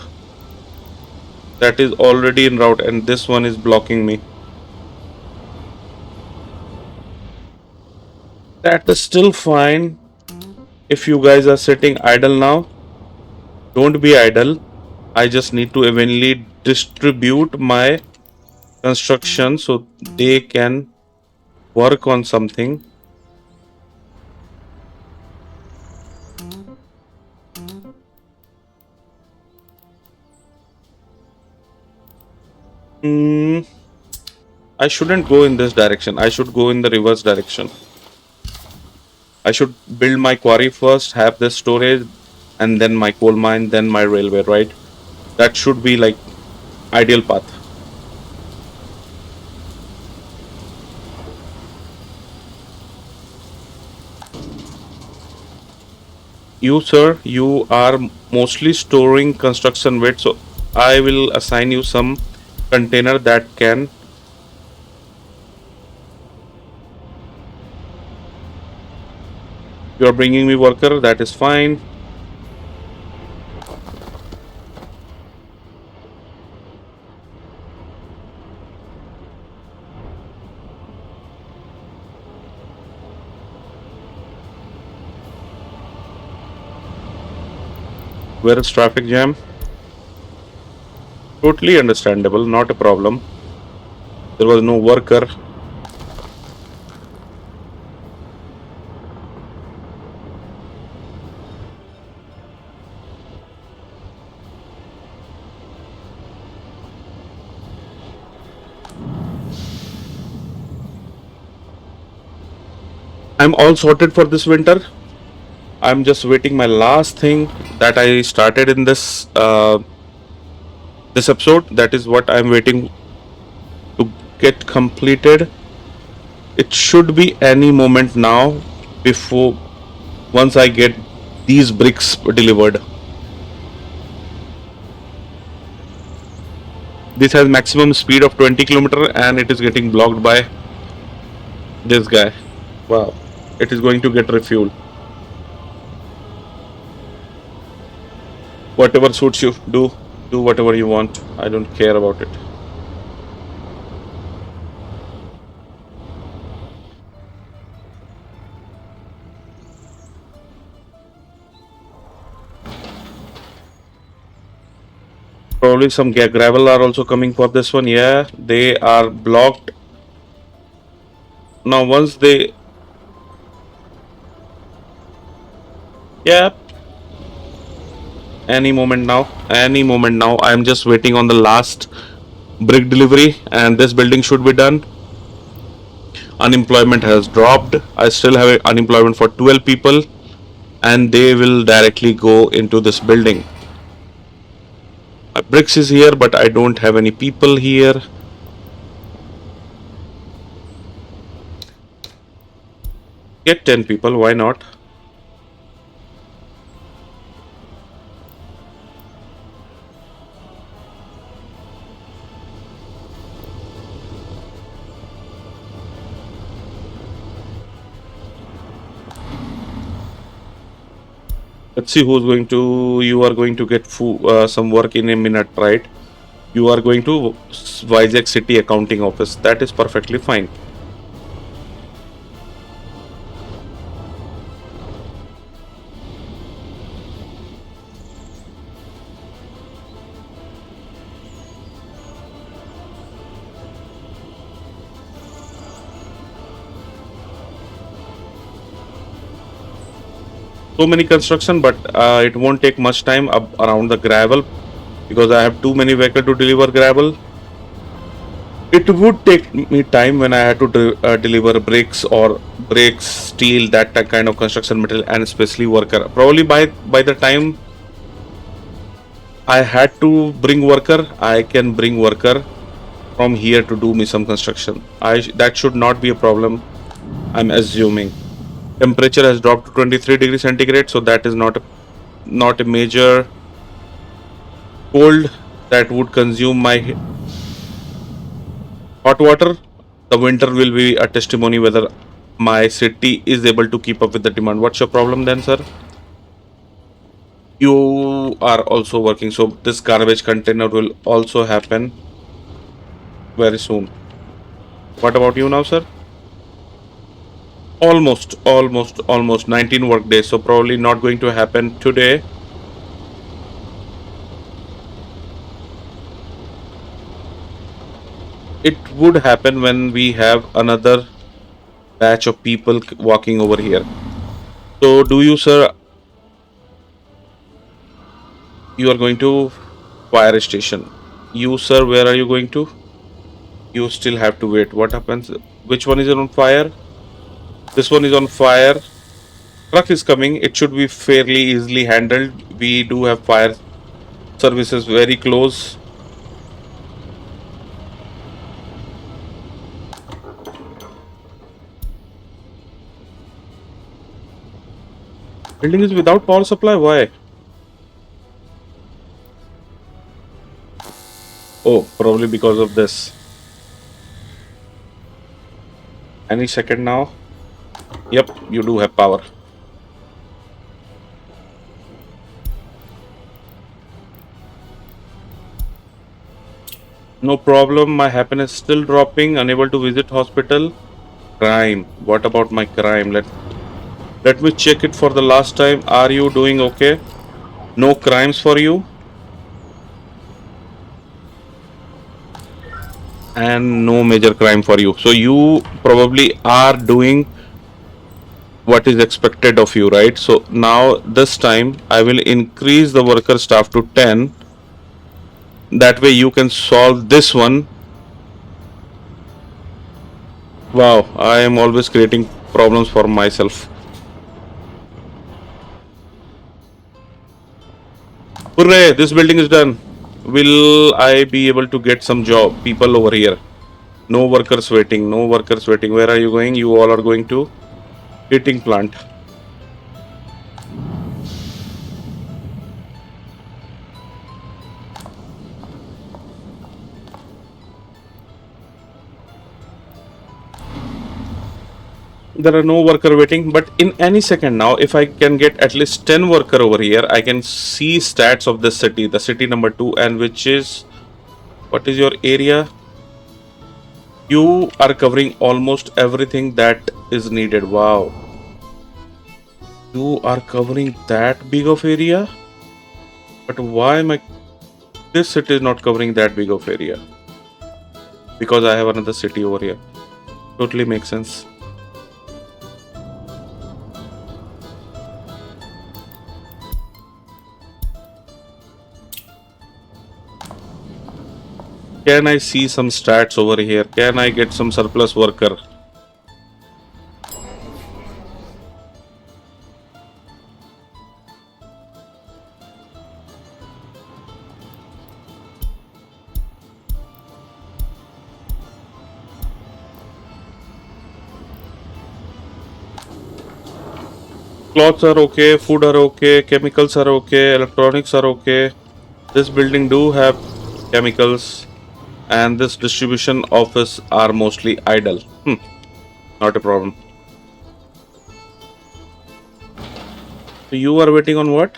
That is already in route, and this one is blocking me. That is still fine. If you guys are sitting idle now, don't be idle. I just need to evenly distribute my construction so they can work on something. Hmm, I shouldn't go in this direction. I should go in the reverse direction. I should build my quarry first, have the storage, and then my coal mine, then my railway, right? That should be like ideal path. You, sir, you are mostly storing construction weight, so I will assign you some container that can. You are bringing me worker, that is fine. Where is traffic jam? Totally understandable, not a problem. There was no worker. I'm all sorted for this winter. I'm just waiting my last thing that I started in this episode. That is what I'm waiting to get completed. It should be any moment now before once I get these bricks delivered. This has maximum speed of 20 km and it is getting blocked by this guy. Wow. It is going to get refueled. Whatever suits you, do whatever you want. I don't care about it. Probably some gravel are also coming for this one. Yeah, they are blocked. Now once they, yeah, any moment now. I'm just waiting on the last brick delivery and this building should be done. Unemployment has dropped. I still have unemployment for 12 people and they will directly go into this building. My bricks is here, but I don't have any people here. Get 10 people, why not? Let's see who's going to. You are going to get some work in a minute, right? You are going to Vizag City Accounting Office. That is perfectly fine. So many construction, but it won't take much time up around the gravel because I have too many vehicles to deliver gravel. It would take me time when I had to deliver bricks or bricks, steel, that kind of construction material, and especially worker. Probably by the time I had to bring worker, I can bring worker from here to do me some construction. That should not be a problem. I'm assuming temperature has dropped to 23 degrees centigrade, so that is not a major cold that would consume my hot water. The winter will be a testimony whether my city is able to keep up with the demand. What's your problem then, sir? You are also working, so this garbage container will also happen very soon. What about you now, sir? Almost 19 work days, so probably not going to happen today. It would happen when we have another batch of people walking over here. So, do you, sir, you are going to fire station? You, sir, where are you going to? You still have to wait. What happens? Which one is on fire? This one is on fire. Truck is coming. It should be fairly easily handled. We do have fire services very close. Building is without power supply. Why? Oh, probably because of this. Any second now. Yep, you do have power. No problem. My happiness still dropping. Unable to visit hospital. Crime. What about my crime? Let me check it for the last time. Are you doing okay? No crimes for you. And no major crime for you. So you probably are doing what is expected of you, right? So now this time I will increase the worker staff to 10. That way you can solve this one. Wow, I am always creating problems for myself. Hooray, this building is done. Will I be able to get some job people over here? No workers waiting, no workers waiting. Where are you going? You all are going to heating plant. There are no worker waiting, but in any second now, if I can get at least 10 worker over here, I can see stats of this city, the city number 2, and which is, what is your area? You are covering almost everything that is needed. Wow, you are covering that big of area, but why my this city is not covering that big of area? Because I have another city over here. Totally makes sense. Can I see some stats over here? Can I get some surplus worker? Clothes are okay, food are okay, chemicals are okay, electronics are okay. This building do have chemicals, and this distribution office are mostly idle. Not a problem. So you are waiting on what?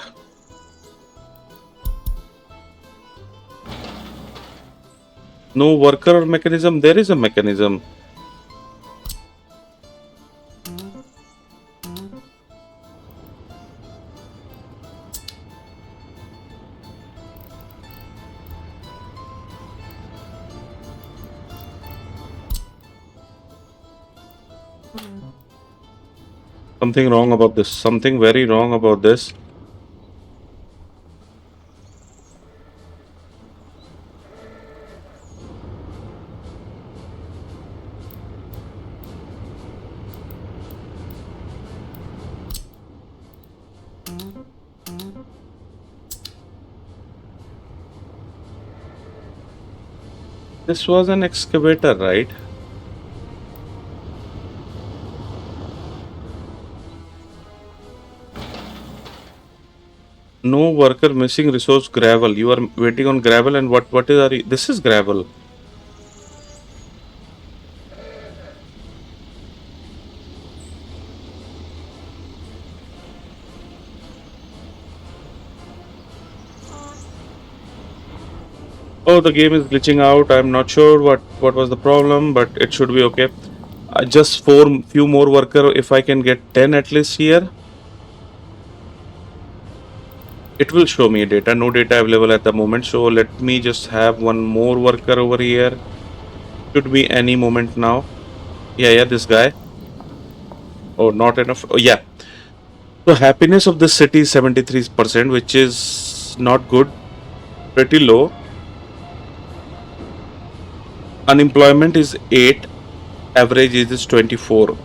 No worker mechanism. There is a mechanism. Something wrong about this. Something very wrong about this. This was an excavator, right? No worker missing resource gravel. You are waiting on gravel, and what is this is gravel. Oh, the game is glitching out. I'm not sure what was the problem, but it should be okay. Just few more worker. If I can get 10 at least here, it will show me data. No data available at the moment. So let me just have one more worker over here. Should be any moment now. Yeah, this guy. Oh, not enough. Oh, yeah. So happiness of this city is 73%, which is not good. Pretty low. Unemployment is 8. Average age is 24.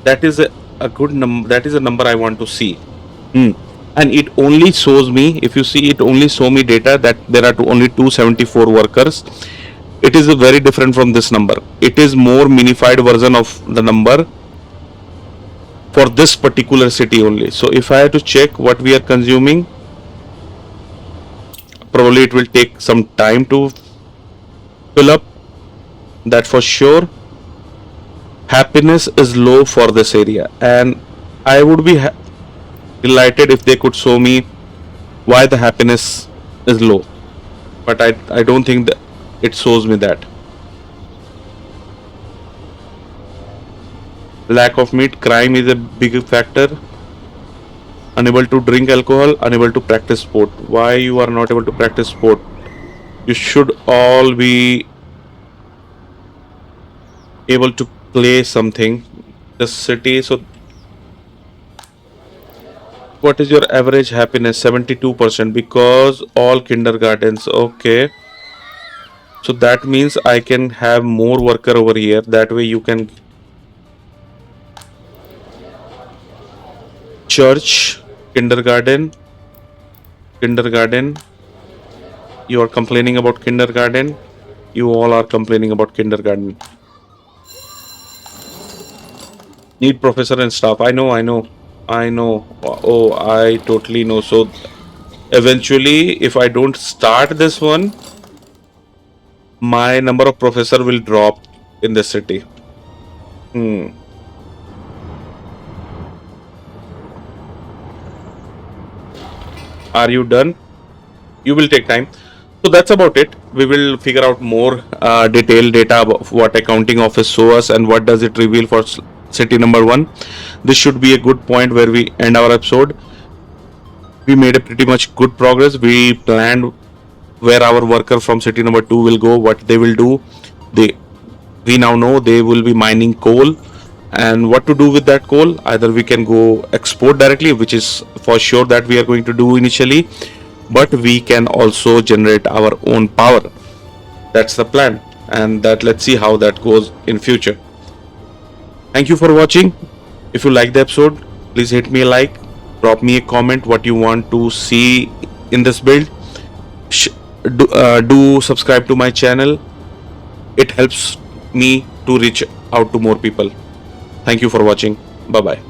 That is a good number. That is a number I want to see. Hmm. And it only shows me, if you see, it only show me data that there are only 274 workers. It is a very different from this number. It is more minified version of the number for this particular city only. So if I have to check what we are consuming, probably it will take some time to fill up. That for sure. Happiness is low for this area, and I would be delighted if they could show me why the happiness is low, but I don't think that it shows me that. Lack of meat, crime is a big factor. Unable to drink alcohol, unable to practice sport. Why you are not able to practice sport? You should all be able to play something. The city. So what is your average happiness? 72%, because all kindergartens. Okay, so that means I can have more worker over here. That way you can church, kindergarten. You are complaining about kindergarten. You all are complaining about kindergarten. Need professor and staff. I know. Oh, I totally know. So eventually, if I don't start this one, my number of professor will drop in the city. Are you done? You will take time. So that's about it. We will figure out more detailed data about what accounting office show us and what does it reveal for city number 1. This should be a good point where we end our episode. We made a pretty much good progress. We planned where our worker from city number 2 will go, what they will do. We now know they will be mining coal, and what to do with that coal. Either we can go export directly, which is for sure that we are going to do initially, but we can also generate our own power. That's the plan, and that let's see how that goes in future. Thank you for watching. If you like the episode, please hit me a like, drop me a comment what you want to see in this build. Do subscribe to my channel. It helps me to reach out to more people. Thank you for watching. Bye bye.